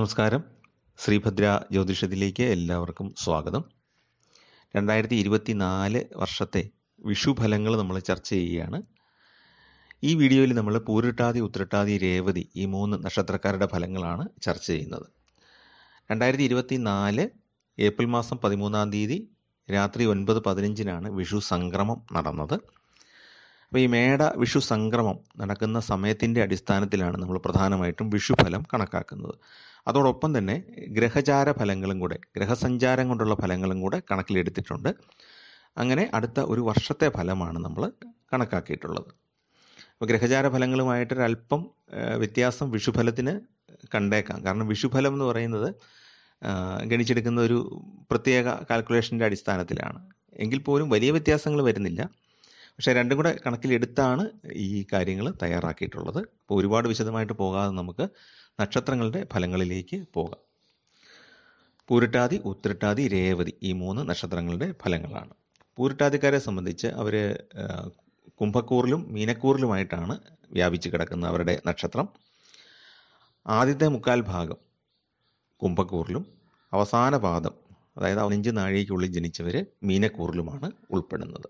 നമസ്കാരം. ശ്രീഭദ്ര ജ്യോതിഷത്തിലേക്ക് എല്ലാവർക്കും സ്വാഗതം. 2024 വർഷത്തെ വിഷുഫലങ്ങൾ നമ്മൾ ചർച്ച ചെയ്യുകയാണ്. ഈ വീഡിയോയിൽ നമ്മൾ പൂരിട്ടാതി, ഉത്രട്ടാതി, രേവതി ഈ 3 നക്ഷത്രക്കാരുടെ ഫലങ്ങളാണ് ചർച്ച ചെയ്യുന്നത്. 2024 ഏപ്രിൽ മാസം 13-ാം തീയതി രാത്രി 9:15 വിഷു സംക്രമം നടന്നത്. അപ്പോൾ ഈ മേട വിഷു സംക്രമം നടക്കുന്ന സമയത്തിൻ്റെ അടിസ്ഥാനത്തിലാണ് നമ്മൾ പ്രധാനമായിട്ടും വിഷുഫലം കണക്കാക്കുന്നത്. അതോടൊപ്പം തന്നെ ഗ്രഹചാര ഫലങ്ങളും കൂടെ, ഗ്രഹസഞ്ചാരം കൊണ്ടുള്ള ഫലങ്ങളും കൂടെ കണക്കിലെടുത്തിട്ടുണ്ട്. അങ്ങനെ അടുത്ത ഒരു വർഷത്തെ ഫലമാണ് നമ്മൾ കണക്കാക്കിയിട്ടുള്ളത്. അപ്പോൾ ഗ്രഹചാര ഫലങ്ങളുമായിട്ടൊരല്പം വ്യത്യാസം വിഷുഫലത്തിന് കണ്ടേക്കാം. കാരണം വിഷുഫലം എന്ന് പറയുന്നത് ഗണിച്ചെടുക്കുന്ന ഒരു പ്രത്യേക കാൽക്കുലേഷൻ്റെ അടിസ്ഥാനത്തിലാണ്. എങ്കിൽ പോലും വലിയ വ്യത്യാസങ്ങൾ വരുന്നില്ല. പക്ഷേ രണ്ടും കൂടെ കണക്കിലെടുത്താണ് ഈ കാര്യങ്ങൾ തയ്യാറാക്കിയിട്ടുള്ളത്. അപ്പോൾ ഒരുപാട് വിശദമായിട്ട് പോകാതെ നമുക്ക് നക്ഷത്രങ്ങളുടെ ഫലങ്ങളിലേക്ക് പോകാം. പൂരിട്ടാതി, ഉത്രട്ടാതി, രേവതി ഈ 3 നക്ഷത്രങ്ങളുടെ ഫലങ്ങളാണ്. പൂരിട്ടാതിക്കാരെ സംബന്ധിച്ച് അവർ കുംഭക്കൂറിലും മീനക്കൂറിലുമായിട്ടാണ് വ്യാപിച്ച് കിടക്കുന്നത്. അവരുടെ നക്ഷത്രം ആദ്യത്തെ 1/4 ഭാഗം കുംഭക്കൂറിലും അവസാന പാദം, അതായത് 5 നാഴികയ്ക്കുള്ളിൽ ജനിച്ചവർ മീനക്കൂറിലുമാണ് ഉൾപ്പെടുന്നത്.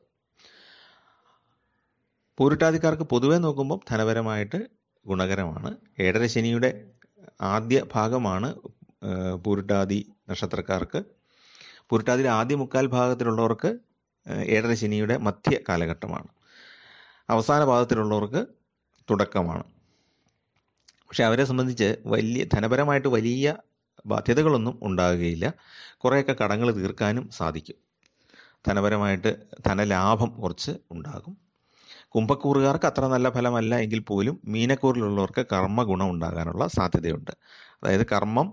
പൂരിട്ടാതിക്കാർക്ക് പൊതുവെ നോക്കുമ്പോൾ ധനപരമായിട്ട് ഗുണകരമാണ്. 7.5 ശനിയുടെ ആദ്യ ഭാഗമാണ് പൂരിട്ടാതി നക്ഷത്രക്കാർക്ക്. പൂരിട്ടാതിയുടെ ആദ്യ 1/4 ഭാഗത്തിലുള്ളവർക്ക് 7.5 ശനിയുടെ മധ്യ കാലഘട്ടമാണ്. അവസാന പാദത്തിലുള്ളവർക്ക് തുടക്കമാണ്. പക്ഷെ അവരെ സംബന്ധിച്ച് ധനപരമായിട്ട് വലിയ ബാധ്യതകളൊന്നും ഉണ്ടാകുകയില്ല. കുറേയൊക്കെ കടങ്ങൾ തീർക്കാനും സാധിക്കും. ധനപരമായിട്ട് ധനലാഭം കുറച്ച് ഉണ്ടാകും. കുംഭക്കൂറുകാർക്ക് അത്ര നല്ല ഫലമല്ല എങ്കിൽ പോലും മീനക്കൂറിലുള്ളവർക്ക് കർമ്മഗുണം ഉണ്ടാകാനുള്ള സാധ്യതയുണ്ട്. അതായത് കർമ്മം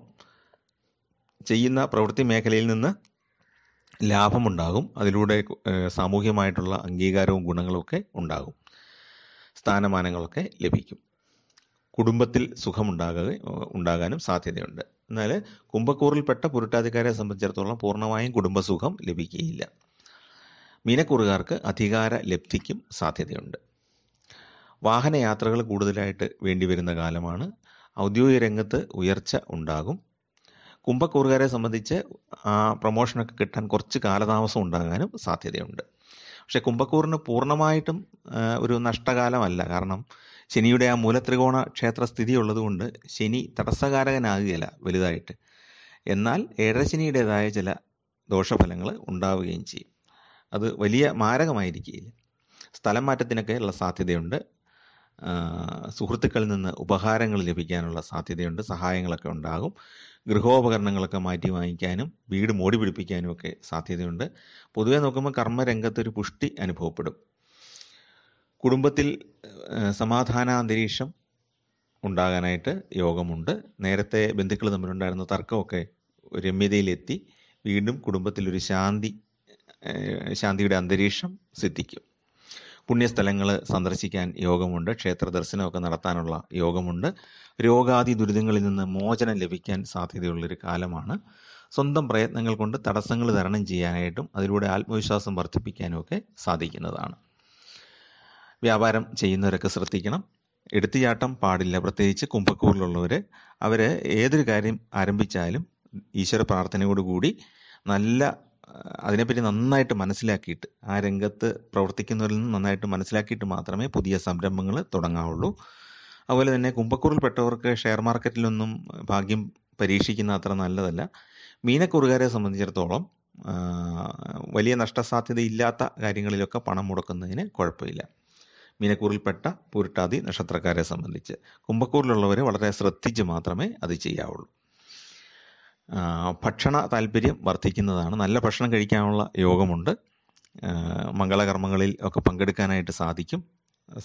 ചെയ്യുന്ന പ്രവൃത്തി മേഖലയിൽ നിന്ന് ലാഭമുണ്ടാകും. അതിലൂടെ സാമൂഹ്യമായിട്ടുള്ള അംഗീകാരവും ഗുണങ്ങളുമൊക്കെ ഉണ്ടാകും. സ്ഥാനമാനങ്ങളൊക്കെ ലഭിക്കും. കുടുംബത്തിൽ ഉണ്ടാകാനും സാധ്യതയുണ്ട്. എന്നാൽ കുംഭക്കൂറിൽപ്പെട്ട പൂരിട്ടാതിക്കാരെ സംബന്ധിച്ചിടത്തോളം പൂർണ്ണമായും കുടുംബസുഖം ലഭിക്കുകയില്ല. മീനക്കൂറുകാർക്ക് അധികാര ലബ്ധിക്കും സാധ്യതയുണ്ട്. വാഹനയാത്രകൾ കൂടുതലായിട്ട് വേണ്ടിവരുന്ന കാലമാണ്. ഔദ്യോഗിക രംഗത്ത് ഉയർച്ച ഉണ്ടാകും. കുംഭക്കൂറുകാരെ സംബന്ധിച്ച് ആ പ്രൊമോഷനൊക്കെ കിട്ടാൻ കുറച്ച് കാലതാമസം ഉണ്ടാകാനും സാധ്യതയുണ്ട്. പക്ഷേ കുംഭക്കൂറിന് പൂർണ്ണമായിട്ടും ഒരു നഷ്ടകാലമല്ല. കാരണം ശനിയുടെ ആ മൂലത്രികോണ ക്ഷേത്ര സ്ഥിതി ഉള്ളതുകൊണ്ട് ശനി തടസ്സകാരകനാകുകയില്ല വലുതായിട്ട്. എന്നാൽ 7.5 ശനിയുടേതായ ചില ദോഷഫലങ്ങൾ ഉണ്ടാവുകയും ചെയ്യും. അത് വലിയ മാരകമായിരിക്കുകയില്ല. സ്ഥലം മാറ്റത്തിനൊക്കെ ഉള്ള സാധ്യതയുണ്ട്. സുഹൃത്തുക്കളിൽ നിന്ന് ഉപഹാരങ്ങൾ ലഭിക്കാനുള്ള സാധ്യതയുണ്ട്. സഹായങ്ങളൊക്കെ ഉണ്ടാകും. ഗൃഹോപകരണങ്ങളൊക്കെ മാറ്റി വാങ്ങിക്കാനും വീട് മോടി പിടിപ്പിക്കാനും ഒക്കെ സാധ്യതയുണ്ട്. പൊതുവെ നോക്കുമ്പോൾ കർമ്മരംഗത്തൊരു പുഷ്ടി അനുഭവപ്പെടും. കുടുംബത്തിൽ സമാധാന അന്തരീക്ഷം ഉണ്ടാകാനായിട്ട് യോഗമുണ്ട്. നേരത്തെ ബന്ധുക്കൾ തമ്മിലുണ്ടായിരുന്ന തർക്കമൊക്കെ രമ്യതയിലെത്തി വീണ്ടും കുടുംബത്തിലൊരു ശാന്തിയുടെ അന്തരീക്ഷം സിദ്ധിക്കും. പുണ്യസ്ഥലങ്ങൾ സന്ദർശിക്കാൻ യോഗമുണ്ട്. ക്ഷേത്ര ദർശനമൊക്കെ നടത്താനുള്ള യോഗമുണ്ട്. രോഗാദി ദുരിതങ്ങളിൽ നിന്ന് മോചനം ലഭിക്കാൻ സാധ്യതയുള്ളൊരു കാലമാണ്. സ്വന്തം പ്രയത്നങ്ങൾ കൊണ്ട് തടസ്സങ്ങൾ തരണം ചെയ്യാനായിട്ടും അതിലൂടെ ആത്മവിശ്വാസം വർദ്ധിപ്പിക്കാനും ഒക്കെ സാധിക്കുന്നതാണ്. വ്യാപാരം ചെയ്യുന്നവരൊക്കെ ശ്രദ്ധിക്കണം. എടുത്തുചാട്ടം പാടില്ല. പ്രത്യേകിച്ച് കുംഭക്കൂറിലുള്ളവർ അവർ ഏതൊരു കാര്യം ആരംഭിച്ചാലും ഈശ്വര പ്രാർത്ഥനയോടുകൂടി അതിനെപ്പറ്റി നന്നായിട്ട് മനസ്സിലാക്കിയിട്ട്, ആ രംഗത്ത് പ്രവർത്തിക്കുന്നവരിൽ നിന്ന് നന്നായിട്ട് മനസ്സിലാക്കിയിട്ട് മാത്രമേ പുതിയ സംരംഭങ്ങൾ തുടങ്ങാവുള്ളൂ. അതുപോലെ തന്നെ കുംഭക്കൂറിൽപ്പെട്ടവർക്ക് ഷെയർ മാർക്കറ്റിലൊന്നും ഭാഗ്യം പരീക്ഷിക്കുന്ന അത്ര നല്ലതല്ല. മീനക്കൂറുകാരെ സംബന്ധിച്ചിടത്തോളം വലിയ നഷ്ടസാധ്യതയില്ലാത്ത കാര്യങ്ങളിലൊക്കെ പണം മുടക്കുന്നതിന് കുഴപ്പമില്ല. മീനക്കൂറിൽപ്പെട്ട പൂരിട്ടാതി നക്ഷത്രക്കാരെ സംബന്ധിച്ച് കുംഭക്കൂറിലുള്ളവർ വളരെ ശ്രദ്ധിച്ച് മാത്രമേ അത് ചെയ്യാവുള്ളൂ. ഭക്ഷണ താല്പര്യം വർദ്ധിക്കുന്നതാണ്. നല്ല ഭക്ഷണം കഴിക്കാനുള്ള യോഗമുണ്ട്. മംഗളകർമ്മങ്ങളിൽ ഒക്കെ പങ്കെടുക്കാനായിട്ട് സാധിക്കും.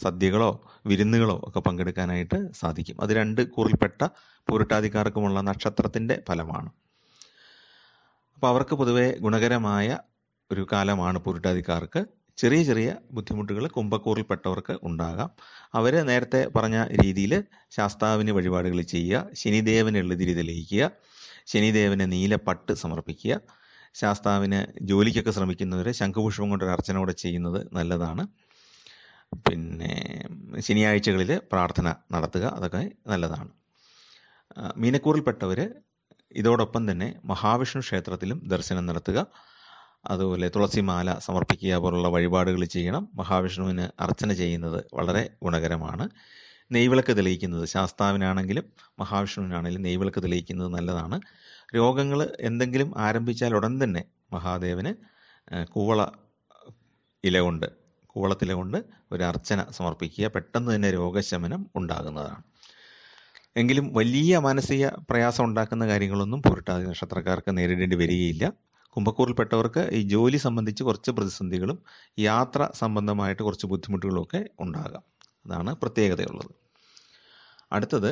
സദ്യകളോ വിരുന്നുകളോ ഒക്കെ പങ്കെടുക്കാനായിട്ട് സാധിക്കും. അത് 2 കൂറിൽപ്പെട്ട പൂരിട്ടാതിക്കാർക്കുമുള്ള നക്ഷത്രത്തിൻ്റെ ഫലമാണ്. അപ്പോൾ അവർക്ക് പൊതുവെ ഗുണകരമായ ഒരു കാലമാണ് പൂരിട്ടാതിക്കാർക്ക്. ചെറിയ ചെറിയ ബുദ്ധിമുട്ടുകൾ കുംഭക്കൂറിൽപ്പെട്ടവർക്ക് ഉണ്ടാകാം. അവർ നേരത്തെ പറഞ്ഞ രീതിയിൽ ശാസ്താവിന് വഴിപാടുകൾ ചെയ്യുക, ശനിദേവന് എള്ളുതിരി തെളിയിക്കുക, ശനിദേവന് നീലപ്പട്ട് സമർപ്പിക്കുക. ശാസ്താവിന് ജോലിക്കൊക്കെ ശ്രമിക്കുന്നവർ ശംഖുപുഷ്പം കൊണ്ടൊരു അർച്ചന കൂടെ ചെയ്യുന്നത് നല്ലതാണ്. പിന്നെ ശനിയാഴ്ചകളിൽ പ്രാർത്ഥന നടത്തുക, അതൊക്കെ നല്ലതാണ്. മീനക്കൂറിൽപ്പെട്ടവർ ഇതോടൊപ്പം തന്നെ മഹാവിഷ്ണു ക്ഷേത്രത്തിലും ദർശനം നടത്തുക, അതുപോലെ തുളസിമാല സമർപ്പിക്കുക പോലുള്ള വഴിപാടുകൾ ചെയ്യണം. മഹാവിഷ്ണുവിന് അർച്ചന ചെയ്യുന്നത് വളരെ ഗുണകരമാണ്. നെയ്വിളക്ക് തെളിയിക്കുന്നത്, ശാസ്താവിനാണെങ്കിലും മഹാവിഷ്ണുവിനാണെങ്കിലും നെയ്വിളക്ക് തെളിയിക്കുന്നത് നല്ലതാണ്. രോഗങ്ങൾ എന്തെങ്കിലും ആരംഭിച്ചാൽ ഉടൻ തന്നെ മഹാദേവന് കൂവളത്തില കൊണ്ട് ഒരു അർച്ചന സമർപ്പിക്കുക. പെട്ടെന്ന് തന്നെ രോഗശമനം ഉണ്ടാകുന്നതാണ്. എങ്കിലും വലിയ മാനസിക പ്രയാസം ഉണ്ടാക്കുന്ന കാര്യങ്ങളൊന്നും പൂരിട്ടാതി നക്ഷത്രക്കാർക്ക് നേരിടേണ്ടി വരികയില്ല. കുംഭക്കൂറിൽപ്പെട്ടവർക്ക് ഈ ജോലി സംബന്ധിച്ച് കുറച്ച് പ്രതിസന്ധികളും യാത്ര സംബന്ധമായിട്ട് കുറച്ച് ബുദ്ധിമുട്ടുകളും ഒക്കെ ഉണ്ടാകാം. അതാണ് പ്രത്യേകതയുള്ളത്. അടുത്തത്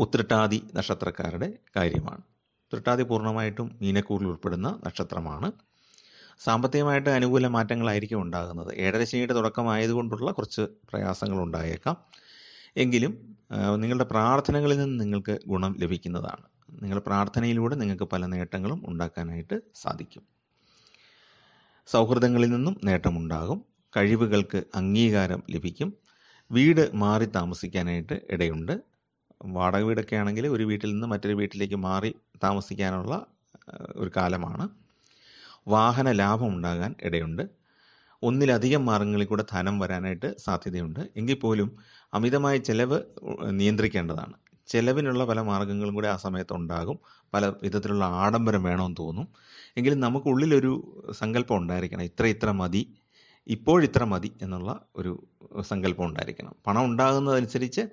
ഉത്രട്ടാതി നക്ഷത്രക്കാരുടെ കാര്യമാണ്. ഉത്രട്ടാതി പൂർണ്ണമായിട്ടും മീനക്കൂറിൽ ഉൾപ്പെടുന്ന നക്ഷത്രമാണ്. സാമ്പത്തികമായിട്ട് അനുകൂല മാറ്റങ്ങളായിരിക്കും ഉണ്ടാകുന്നത്. ഏഴരശനിയുടെ തുടക്കമായതുകൊണ്ടുള്ള കുറച്ച് പ്രയാസങ്ങൾ ഉണ്ടായേക്കാം. എങ്കിലും നിങ്ങളുടെ പ്രാർത്ഥനകളിൽ നിന്ന് നിങ്ങൾക്ക് ഗുണം ലഭിക്കുന്നതാണ്. നിങ്ങളുടെ പ്രാർത്ഥനയിലൂടെ നിങ്ങൾക്ക് പല നേട്ടങ്ങളും ഉണ്ടാക്കാനായിട്ട് സാധിക്കും. സൗഹൃദങ്ങളിൽ നിന്നും നേട്ടമുണ്ടാകും. കഴിവുകൾക്ക് അംഗീകാരം ലഭിക്കും. വീട് മാറി താമസിക്കാനായിട്ട് ഇടയുണ്ട്. വാടക വീടൊക്കെ ആണെങ്കിൽ ഒരു വീട്ടിൽ നിന്ന് മറ്റൊരു വീട്ടിലേക്ക് മാറി താമസിക്കാനുള്ള ഒരു കാലമാണ്. വാഹന ലാഭം ഉണ്ടാകാൻ ഇടയുണ്ട്. ഒന്നിലധികം മാർഗങ്ങളിൽ കൂടെ ധനം വരാനായിട്ട് സാധ്യതയുണ്ട്. എങ്കിൽ പോലും അമിതമായ ചെലവ് നിയന്ത്രിക്കേണ്ടതാണ്. ചെലവിനുള്ള പല മാർഗങ്ങളും കൂടെ ആ സമയത്ത് ഉണ്ടാകും. പല വിധത്തിലുള്ള ആഡംബരം വേണമെന്ന് തോന്നും. എങ്കിലും നമുക്കുള്ളിലൊരു സങ്കല്പം ഉണ്ടായിരിക്കണം, ഇത്ര മതി, ഇപ്പോഴിത്ര മതി എന്നുള്ള ഒരു സങ്കല്പം ഉണ്ടായിരിക്കണം. പണം ഉണ്ടാകുന്നതനുസരിച്ച്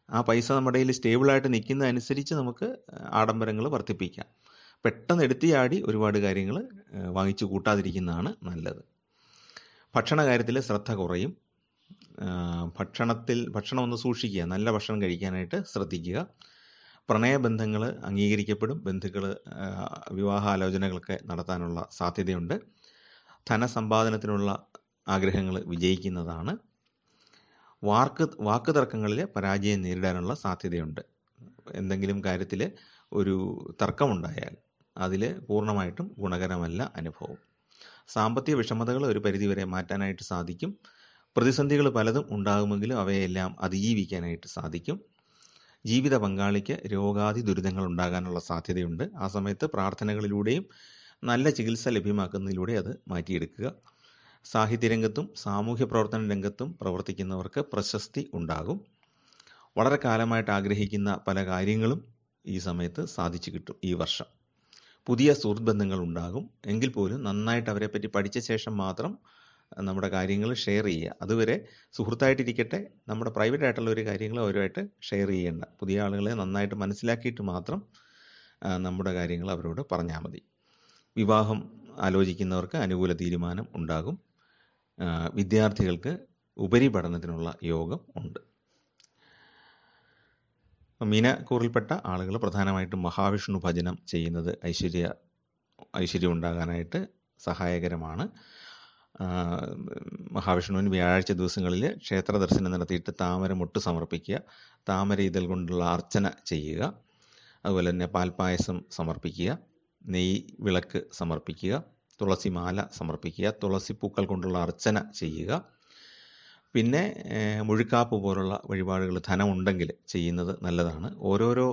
ആ പൈസ നമ്മുടെ കയ്യിൽ സ്റ്റേബിളായിട്ട് നിൽക്കുന്നതനുസരിച്ച് നമുക്ക് ആഡംബരങ്ങൾ വർദ്ധിപ്പിക്കാം. പെട്ടെന്ന് എടുത്തിയാടി ഒരുപാട് കാര്യങ്ങൾ വാങ്ങിച്ചു കൂട്ടാതിരിക്കുന്നതാണ് നല്ലത്. ഭക്ഷണ കാര്യത്തിൽ ശ്രദ്ധ കുറയും. ഭക്ഷണം ഒന്ന് സൂക്ഷിക്കുക, നല്ല ഭക്ഷണം കഴിക്കാനായിട്ട് ശ്രദ്ധിക്കുക. പ്രണയബന്ധങ്ങൾ അംഗീകരിക്കപ്പെടും. ബന്ധുക്കൾ വിവാഹാലോചനകളൊക്കെ നടത്താനുള്ള സാധ്യതയുണ്ട്. ധനസമ്പാദനത്തിനുള്ള ആഗ്രഹങ്ങൾ വിജയിക്കുന്നതാണ്. വാക്ക് തർക്കങ്ങളിൽ പരാജയം നേരിടാനുള്ള സാധ്യതയുണ്ട്. എന്തെങ്കിലും കാര്യത്തിൽ ഒരു തർക്കമുണ്ടായാൽ അതിൽ പൂർണ്ണമായിട്ടും ഗുണകരമല്ല അനുഭവം. സാമ്പത്തിക വിഷമതകൾ ഒരു പരിധിവരെ മാറ്റാനായിട്ട് സാധിക്കും. പ്രതിസന്ധികൾ പലതും ഉണ്ടാകുമെങ്കിലും അവയെല്ലാം അതിജീവിക്കാനായിട്ട് സാധിക്കും. ജീവിത പങ്കാളിക്ക് രോഗാദി ദുരിതങ്ങൾ ഉണ്ടാകാനുള്ള സാധ്യതയുണ്ട്. ആ സമയത്ത് പ്രാർത്ഥനകളിലൂടെയും നല്ല ചികിത്സ ലഭ്യമാക്കുന്നതിലൂടെ അത് മാറ്റിയെടുക്കുക. സാഹിത്യരംഗത്തും സാമൂഹ്യ പ്രവർത്തന രംഗത്തും പ്രവർത്തിക്കുന്നവർക്ക് പ്രശസ്തി ഉണ്ടാകും. വളരെ കാലമായിട്ട് ആഗ്രഹിക്കുന്ന പല കാര്യങ്ങളും ഈ സമയത്ത് സാധിച്ചു കിട്ടും. ഈ വർഷം പുതിയ സുഹൃത്ത് ബന്ധങ്ങൾ ഉണ്ടാകും. എങ്കിൽ പോലും നന്നായിട്ട് അവരെപ്പറ്റി പഠിച്ച ശേഷം മാത്രം നമ്മുടെ കാര്യങ്ങൾ ഷെയർ ചെയ്യുക. അതുവരെ സുഹൃത്തായിട്ടിരിക്കട്ടെ, നമ്മുടെ പ്രൈവറ്റ് ആയിട്ടുള്ള ഒരു കാര്യങ്ങൾ അവരുമായിട്ട് ഷെയർ ചെയ്യേണ്ട. പുതിയ ആളുകളെ നന്നായിട്ട് മനസ്സിലാക്കിയിട്ട് മാത്രം നമ്മുടെ കാര്യങ്ങൾ അവരോട് പറഞ്ഞാൽ മതി. വിവാഹം ആലോചിക്കുന്നവർക്ക് അനുകൂല തീരുമാനം ഉണ്ടാകും. വിദ്യാർത്ഥികൾക്ക് ഉപരിപഠനത്തിനുള്ള യോഗം ഉണ്ട്. മീനക്കൂറിൽപ്പെട്ട ആളുകൾ പ്രധാനമായിട്ടും മഹാവിഷ്ണു ഭജനം ചെയ്യുന്നത് ഐശ്വര്യം ഉണ്ടാകാനായിട്ട് സഹായകരമാണ്. മഹാവിഷ്ണുവിന് വ്യാഴാഴ്ച ദിവസങ്ങളിൽ ക്ഷേത്ര ദർശനം നടത്തിയിട്ട് താമര മുട്ട് സമർപ്പിക്കുക. താമര ഇതൾ കൊണ്ടുള്ള അർച്ചന ചെയ്യുക. അതുപോലെ തന്നെ പാൽപ്പായസം സമർപ്പിക്കുക. നെയ് വിളക്ക് സമർപ്പിക്കുക. തുളസി മാല സമർപ്പിക്കുക. തുളസി പൂക്കൾ കൊണ്ടുള്ള അർച്ചന ചെയ്യുക. പിന്നെ മുഴുക്കാപ്പ് പോലുള്ള വഴിപാടുകൾ ധനമുണ്ടെങ്കിൽ ചെയ്യുന്നത് നല്ലതാണ്. ഓരോരോ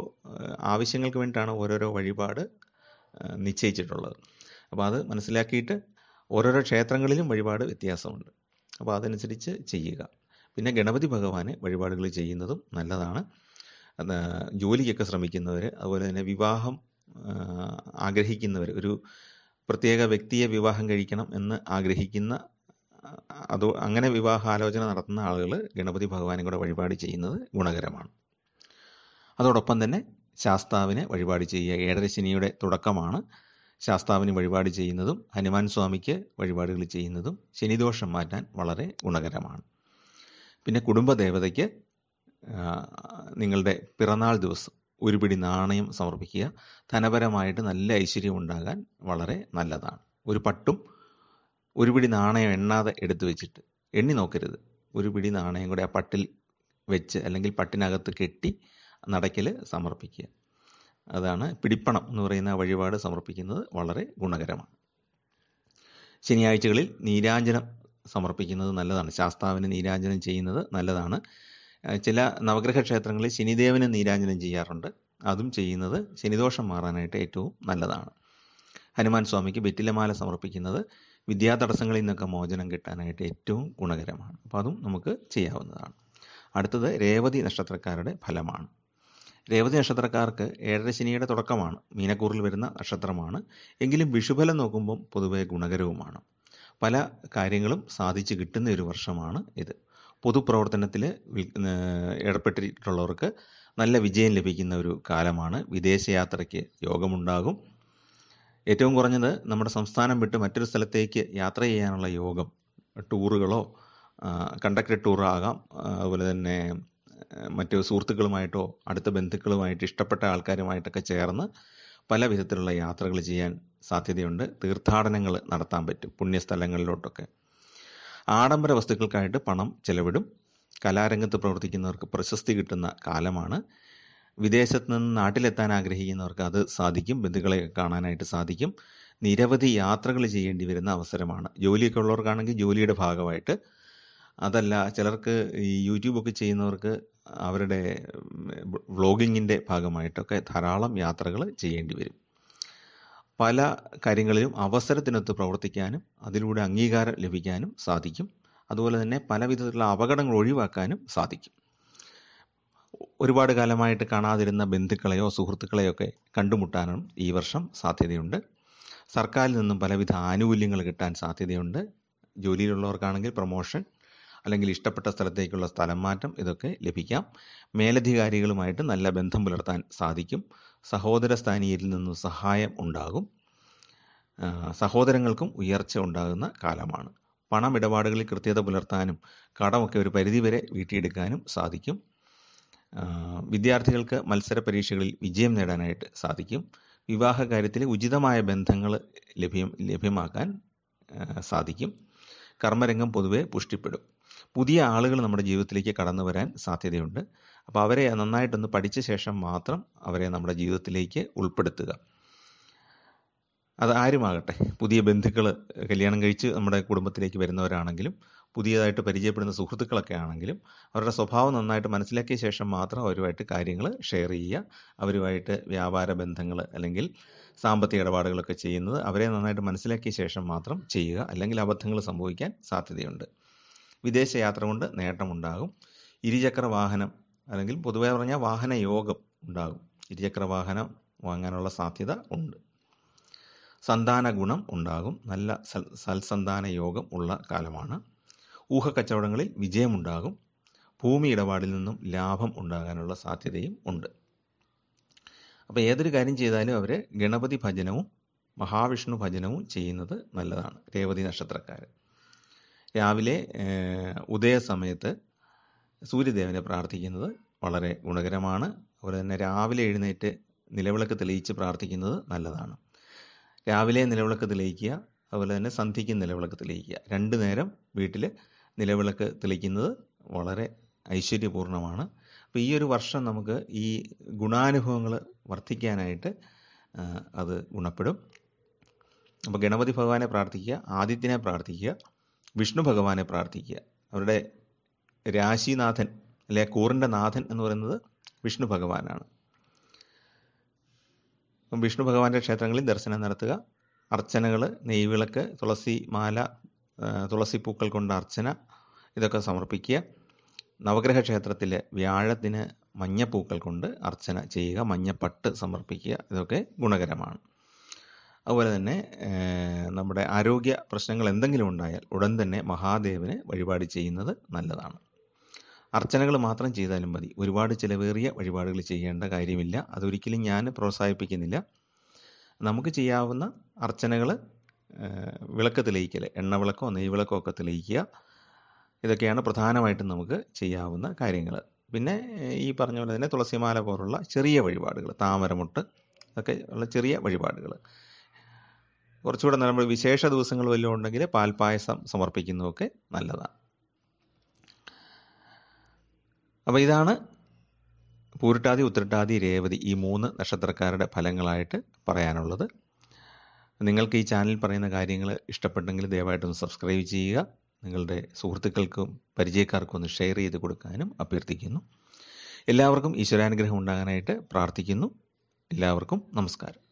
ആവശ്യങ്ങൾക്ക് വേണ്ടിയിട്ടാണ് ഓരോരോ വഴിപാട് നിശ്ചയിച്ചിട്ടുള്ളത്. അപ്പോൾ അത് മനസ്സിലാക്കിയിട്ട് ഓരോരോ ക്ഷേത്രങ്ങളിലും വഴിപാട് വ്യത്യാസമുണ്ട്. അപ്പോൾ അതനുസരിച്ച് ചെയ്യുക. പിന്നെ ഗണപതി ഭഗവാന് വഴിപാടുകൾ ചെയ്യുന്നതും നല്ലതാണ്. ജോലിക്കൊക്കെ ശ്രമിക്കുന്നവർ, അതുപോലെ തന്നെ വിവാഹം ആഗ്രഹിക്കുന്നവർ, ഒരു പ്രത്യേക വ്യക്തിയെ വിവാഹം കഴിക്കണം എന്ന് ആഗ്രഹിക്കുന്ന അങ്ങനെ വിവാഹാലോചന നടത്തുന്ന ആളുകൾ ഗണപതി ഭഗവാനും കൂടെ വഴിപാട് ചെയ്യുന്നത് ഗുണകരമാണ്. അതോടൊപ്പം തന്നെ ശാസ്താവിനെ വഴിപാട് ചെയ്യുക. ഏഴരശനിയുടെ തുടക്കമാണ്. ശാസ്താവിന് വഴിപാട് ചെയ്യുന്നതും ഹനുമാൻ സ്വാമിക്ക് വഴിപാടുകൾ ചെയ്യുന്നതും ശനിദോഷം മാറ്റാൻ വളരെ ഗുണകരമാണ്. പിന്നെ കുടുംബദേവതയ്ക്ക് നിങ്ങളുടെ പിറന്നാൾ ദിവസം ഒരു പിടി നാണയം സമർപ്പിക്കുക. ധനപരമായിട്ട് നല്ല ഐശ്വര്യം ഉണ്ടാകാൻ വളരെ നല്ലതാണ്. ഒരു പട്ടും ഒരു പിടി നാണയം എണ്ണാതെ എടുത്തു വെച്ചിട്ട്, എണ്ണി നോക്കരുത്, ഒരു പിടി നാണയം കൂടെ ആ പട്ടിൽ വെച്ച് അല്ലെങ്കിൽ പട്ടിനകത്ത് കെട്ടി നടയ്ക്കൽ സമർപ്പിക്കുക. അതാണ് പിടിപ്പണം എന്ന് പറയുന്ന വഴിപാട് സമർപ്പിക്കുന്നത് വളരെ ഗുണകരമാണ്. ശനിയാഴ്ചകളിൽ നീരാഞ്ജനം സമർപ്പിക്കുന്നത് നല്ലതാണ്. ശാസ്താവിന് നീരാഞ്ജനം ചെയ്യുന്നത് നല്ലതാണ്. ചില നവഗ്രഹ ക്ഷേത്രങ്ങളിൽ ശനിദേവന് നീരാഞ്ജനം ചെയ്യാറുണ്ട്. അതും ചെയ്യുന്നത് ശനിദോഷം മാറാനായിട്ട് ഏറ്റവും നല്ലതാണ്. ഹനുമാൻ സ്വാമിക്ക് വെറ്റിലമാല സമർപ്പിക്കുന്നത് വിദ്യാതടസ്സങ്ങളിൽ നിന്നൊക്കെ മോചനം കിട്ടാനായിട്ട് ഏറ്റവും ഗുണകരമാണ്. അപ്പോൾ അതും നമുക്ക് ചെയ്യാവുന്നതാണ്. അടുത്തത് രേവതി നക്ഷത്രക്കാരുടെ ഫലമാണ്. രേവതി നക്ഷത്രക്കാർക്ക് 7.5 ശനിയുടെ തുടക്കമാണ്. മീനക്കൂറിൽ വരുന്ന നക്ഷത്രമാണ്. എങ്കിലും വിഷുഫലം നോക്കുമ്പം പൊതുവെ ഗുണകരവുമാണ്. പല കാര്യങ്ങളും സാധിച്ചു കിട്ടുന്ന ഒരു വർഷമാണ് ഇത്. പൊതുപ്രവർത്തനത്തിൽ ഏർപ്പെട്ടിട്ടുള്ളവർക്ക് നല്ല വിജയം ലഭിക്കുന്ന ഒരു കാലമാണ്. വിദേശയാത്രയ്ക്ക് യോഗമുണ്ടാകും. ഏറ്റവും കുറഞ്ഞത് നമ്മുടെ സംസ്ഥാനം വിട്ട് മറ്റൊരു സ്ഥലത്തേക്ക് യാത്ര ചെയ്യാനുള്ള യോഗം, ടൂറുകളോ കണ്ടക്റ്റഡ് ടൂറാകാം, അതുപോലെ തന്നെ മറ്റു സുഹൃത്തുക്കളുമായിട്ടോ അടുത്ത ബന്ധുക്കളുമായിട്ട് ഇഷ്ടപ്പെട്ട ആൾക്കാരുമായിട്ടൊക്കെ ചേർന്ന് പല വിധത്തിലുള്ള യാത്രകൾ ചെയ്യാൻ സാധ്യതയുണ്ട്. തീർത്ഥാടനങ്ങൾ നടത്താൻ പറ്റും പുണ്യസ്ഥലങ്ങളിലോട്ടൊക്കെ. ആഡംബര വസ്തുക്കൾക്കായിട്ട് പണം ചെലവിടും. കലാരംഗത്ത് പ്രവർത്തിക്കുന്നവർക്ക് പ്രശസ്തി കിട്ടുന്ന കാലമാണ്. വിദേശത്ത് നിന്ന് നാട്ടിലെത്താൻ ആഗ്രഹിക്കുന്നവർക്ക് അത് സാധിക്കും. ബന്ധുക്കളെ കാണാനായിട്ട് സാധിക്കും. നിരവധി യാത്രകൾ ചെയ്യേണ്ടി വരുന്ന അവസരമാണ്. ജോലിയൊക്കെ ഉള്ളവർക്കാണെങ്കിൽ ജോലിയുടെ ഭാഗമായിട്ട്, അതല്ല ചിലർക്ക് ഈ യൂട്യൂബൊക്കെ ചെയ്യുന്നവർക്ക് അവരുടെ വ്ളോഗിങ്ങിൻ്റെ ഭാഗമായിട്ടൊക്കെ ധാരാളം യാത്രകൾ ചെയ്യേണ്ടി വരും. പല കാര്യങ്ങളിലും അവസരത്തിനൊത്ത് പ്രവർത്തിക്കാനും അതിലൂടെ അംഗീകാരം ലഭിക്കാനും സാധിക്കും. അതുപോലെ തന്നെ പല വിധത്തിലുള്ള അപകടങ്ങൾ ഒഴിവാക്കാനും സാധിക്കും. ഒരുപാട് കാലമായിട്ട് കാണാതിരുന്ന ബന്ധുക്കളെയോ സുഹൃത്തുക്കളെയോ ഒക്കെ കണ്ടുമുട്ടാനും ഈ വർഷം സാധ്യതയുണ്ട്. സർക്കാരിൽ നിന്നും പലവിധ ആനുകൂല്യങ്ങൾ കിട്ടാൻ സാധ്യതയുണ്ട്. ജോലിയിലുള്ളവർക്കാണെങ്കിൽ പ്രൊമോഷൻ, അല്ലെങ്കിൽ ഇഷ്ടപ്പെട്ട സ്ഥലത്തേക്കുള്ള സ്ഥലം മാറ്റം, ഇതൊക്കെ ലഭിക്കാം. മേലധികാരികളുമായിട്ട് നല്ല ബന്ധം പുലർത്താൻ സാധിക്കും. സഹോദര സ്ഥാനീയരിൽ നിന്നും സഹായം ഉണ്ടാകും. സഹോദരങ്ങൾക്കും ഉയർച്ച ഉണ്ടാകുന്ന കാലമാണ്. പണമിടപാടുകളിൽ കൃത്യത പുലർത്താനും കടമൊക്കെ ഒരു പരിധിവരെ വീട്ടിയെടുക്കാനും സാധിക്കും. വിദ്യാർത്ഥികൾക്ക് മത്സര പരീക്ഷകളിൽ വിജയം നേടാനായിട്ട് സാധിക്കും. വിവാഹ കാര്യത്തിൽ ഉചിതമായ ബന്ധങ്ങൾ ലഭ്യമാക്കാൻ സാധിക്കും. കർമ്മരംഗം പൊതുവെ പുഷ്ടിപ്പെടും. പുതിയ ആളുകൾ നമ്മുടെ ജീവിതത്തിലേക്ക് കടന്നു വരാൻ സാധ്യതയുണ്ട്. അപ്പോൾ അവരെ നന്നായിട്ടൊന്ന് പഠിച്ച ശേഷം മാത്രം അവരെ നമ്മുടെ ജീവിതത്തിലേക്ക് ഉൾപ്പെടുത്തുക. അത് ആരുമാകട്ടെ, പുതിയ ബന്ധുക്കൾ കല്യാണം കഴിച്ച് നമ്മുടെ കുടുംബത്തിലേക്ക് വരുന്നവരാണെങ്കിലും പുതിയതായിട്ട് പരിചയപ്പെടുന്ന സുഹൃത്തുക്കളൊക്കെ ആണെങ്കിലും അവരുടെ സ്വഭാവം നന്നായിട്ട് മനസ്സിലാക്കിയ ശേഷം മാത്രം അവരുമായിട്ട് കാര്യങ്ങൾ ഷെയർ ചെയ്യുക. അവരുമായിട്ട് വ്യാപാര ബന്ധങ്ങൾ അല്ലെങ്കിൽ സാമ്പത്തിക ഇടപാടുകളൊക്കെ ചെയ്യുന്നത് അവരെ നന്നായിട്ട് മനസ്സിലാക്കിയ ശേഷം മാത്രം ചെയ്യുക. അല്ലെങ്കിൽ അബദ്ധങ്ങൾ സംഭവിക്കാൻ സാധ്യതയുണ്ട്. വിദേശയാത്ര കൊണ്ട് നേട്ടമുണ്ടാകും. ഇരുചക്ര വാഹനം അല്ലെങ്കിൽ പൊതുവെ പറഞ്ഞാൽ വാഹന യോഗം ഉണ്ടാകും. ഇരുചക്ര വാഹനം വാങ്ങാനുള്ള സാധ്യത ഉണ്ട്. സന്താന ഗുണം ഉണ്ടാകും. നല്ല സൽസന്താന യോഗം ഉള്ള കാലമാണ്. ഊഹക്കച്ചവടങ്ങളിൽ വിജയമുണ്ടാകും. ഭൂമി ഇടപാടിൽ നിന്നും ലാഭം ഉണ്ടാകാനുള്ള സാധ്യതയും ഉണ്ട്. അപ്പോൾ ഏതൊരു കാര്യം ചെയ്താലും അവർ ഗണപതി ഭജനവും മഹാവിഷ്ണു ഭജനവും ചെയ്യുന്നത് നല്ലതാണ്. രേവതി നക്ഷത്രക്കാർ രാവിലെ ഉദയസമയത്ത് സൂര്യദേവനെ പ്രാർത്ഥിക്കുന്നത് വളരെ ഗുണകരമാണ്. അതുപോലെ തന്നെ രാവിലെ എഴുന്നേറ്റ് നിലവിളക്ക് തെളിയിച്ച് പ്രാർത്ഥിക്കുന്നത് നല്ലതാണ്. രാവിലെ നിലവിളക്ക് തെളിയിക്കുക, അതുപോലെ തന്നെ സന്ധ്യയ്ക്ക് നിലവിളക്ക് തെളിയിക്കുക. 2 നേരം വീട്ടിൽ നിലവിളക്ക് തെളിയിക്കുന്നത് വളരെ ഐശ്വര്യപൂർണ്ണമാണ്. അപ്പോൾ ഈ ഒരു വർഷം നമുക്ക് ഈ ഗുണാനുഭവങ്ങൾ വർദ്ധിക്കാനായിട്ട് അത് ഗുണപ്പെടും. അപ്പോൾ ഗണപതി ഭഗവാനെ പ്രാർത്ഥിക്കുക, ആദിത്യനെ പ്രാർത്ഥിക്കുക, വിഷ്ണു ഭഗവാനെ പ്രാർത്ഥിക്കുക. അവരുടെ രാശിനാഥൻ അല്ലെ കൂറിൻ്റെ നാഥൻ എന്ന് പറയുന്നത് വിഷ്ണു ഭഗവാനാണ്. അപ്പം വിഷ്ണു ഭഗവാന്റെ ക്ഷേത്രങ്ങളിൽ ദർശനം നടത്തുക. അർച്ചനകൾ, നെയ്വിളക്ക്, തുളസി മാല, തുളസിപ്പൂക്കൾ കൊണ്ട് അർച്ചന, ഇതൊക്കെ സമർപ്പിക്കുക. നവഗ്രഹ ക്ഷേത്രത്തിൽ വ്യാഴത്തിന് മഞ്ഞപ്പൂക്കൾ കൊണ്ട് അർച്ചന ചെയ്യുക, മഞ്ഞപ്പട്ട് സമർപ്പിക്കുക. ഇതൊക്കെ ഗുണകരമാണ്. അതുപോലെ തന്നെ നമ്മുടെ ആരോഗ്യ പ്രശ്നങ്ങൾ എന്തെങ്കിലും ഉണ്ടായാൽ ഉടൻ തന്നെ മഹാദേവന് വഴിപാട് ചെയ്യുന്നത് നല്ലതാണ്. അർച്ചനകൾ മാത്രം ചെയ്താലും മതി. ഒരുപാട് ചിലവേറിയ വഴിപാടുകൾ ചെയ്യേണ്ട കാര്യമില്ല. അതൊരിക്കലും ഞാൻ പ്രോത്സാഹിപ്പിക്കുന്നില്ല. നമുക്ക് ചെയ്യാവുന്ന അർച്ചനകൾ, വിളക്ക് തെളിയിക്കൽ, എണ്ണവിളക്കോ നെയ്വിളക്കോ ഒക്കെ തെളിയിക്കുക. ഇതൊക്കെയാണ് പ്രധാനമായിട്ടും നമുക്ക് ചെയ്യാവുന്ന കാര്യങ്ങൾ. പിന്നെ ഈ പറഞ്ഞ പോലെ തന്നെ തുളസിമാല പോലുള്ള ചെറിയ വഴിപാടുകൾ, താമരമുട്ട്, ഒക്കെ ഉള്ള ചെറിയ വഴിപാടുകൾ. കുറച്ചുകൂടെ നമ്മൾ വിശേഷ ദിവസങ്ങൾ വല്ലതും ഉണ്ടെങ്കിൽ പാൽപ്പായസം സമർപ്പിക്കുന്നതൊക്കെ നല്ലതാണ്. അപ്പോൾ ഇതാണ് പൂരിട്ടാതി, ഉത്രട്ടാതി, രേവതി ഈ 3 നക്ഷത്രക്കാരുടെ ഫലങ്ങളായിട്ട് പറയാനുള്ളത്. നിങ്ങൾക്ക് ഈ ചാനൽ പറയുന്ന കാര്യങ്ങൾ ഇഷ്ടപ്പെട്ടെങ്കിൽ ദയവായിട്ടൊന്ന് സബ്സ്ക്രൈബ് ചെയ്യുക. നിങ്ങളുടെ സുഹൃത്തുക്കൾക്കും പരിചയക്കാർക്കും ഒന്ന് ഷെയർ ചെയ്ത് കൊടുക്കാനും അഭ്യർത്ഥിക്കുന്നു. എല്ലാവർക്കും ഈശ്വരാനുഗ്രഹം ഉണ്ടാകാനായിട്ട് പ്രാർത്ഥിക്കുന്നു. എല്ലാവർക്കും നമസ്കാരം.